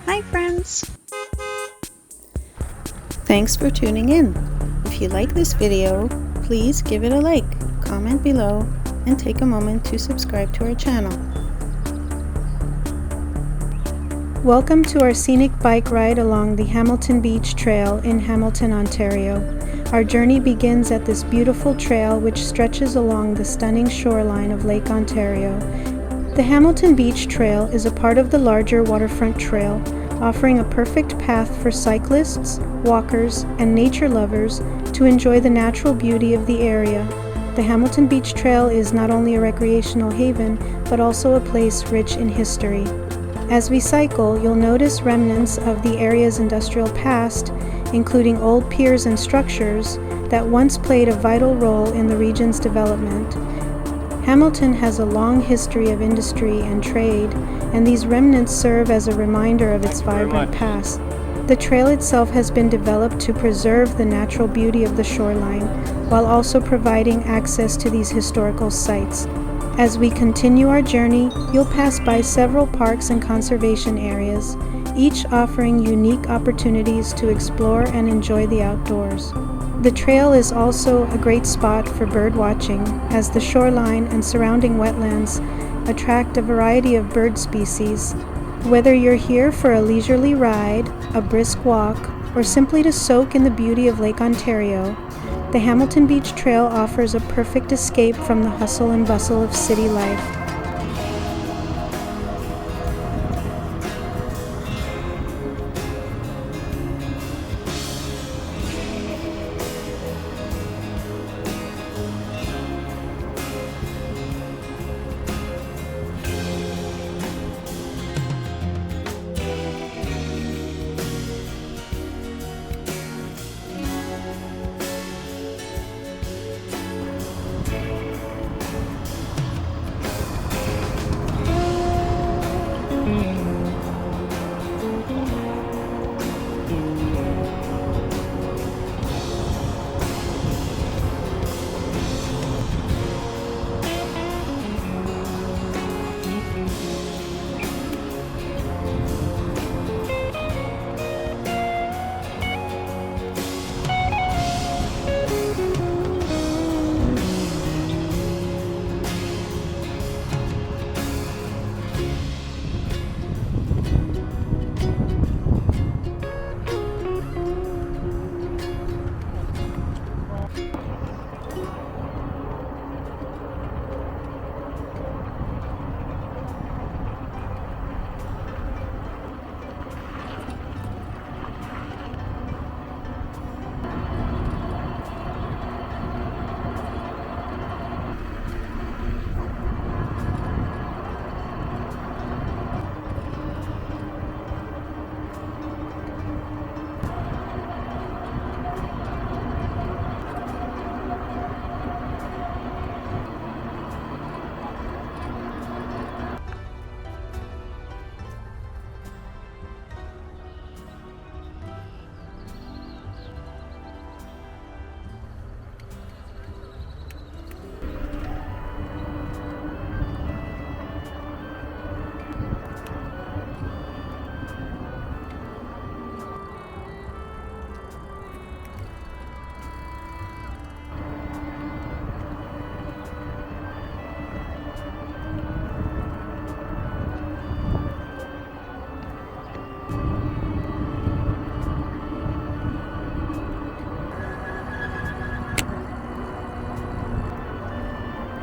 Hi friends! Thanks for tuning in. If you like this video, please give it a like, comment below, and take a moment to subscribe to our channel. Welcome to our scenic bike ride along the Hamilton Beach Trail in Hamilton, Ontario. Our journey begins at this beautiful trail which stretches along the stunning shoreline of Lake Ontario. The Hamilton Beach Trail is a part of the larger Waterfront Trail, offering a perfect path for cyclists, walkers, and nature lovers to enjoy the natural beauty of the area. The Hamilton Beach Trail is not only a recreational haven, but also a place rich in history. As we cycle, you'll notice remnants of the area's industrial past, including old piers and structures that once played a vital role in the region's development. Hamilton has a long history of industry and trade, and these remnants serve as a reminder of its vibrant past. The trail itself has been developed to preserve the natural beauty of the shoreline, while also providing access to these historical sites. As we continue our journey, you'll pass by several parks and conservation areas, each offering unique opportunities to explore and enjoy the outdoors. The trail is also a great spot for bird watching, as the shoreline and surrounding wetlands attract a variety of bird species. Whether you're here for a leisurely ride, a brisk walk, or simply to soak in the beauty of Lake Ontario, the Hamilton Beach Trail offers a perfect escape from the hustle and bustle of city life.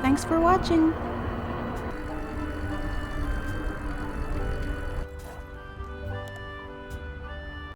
Thanks for watching!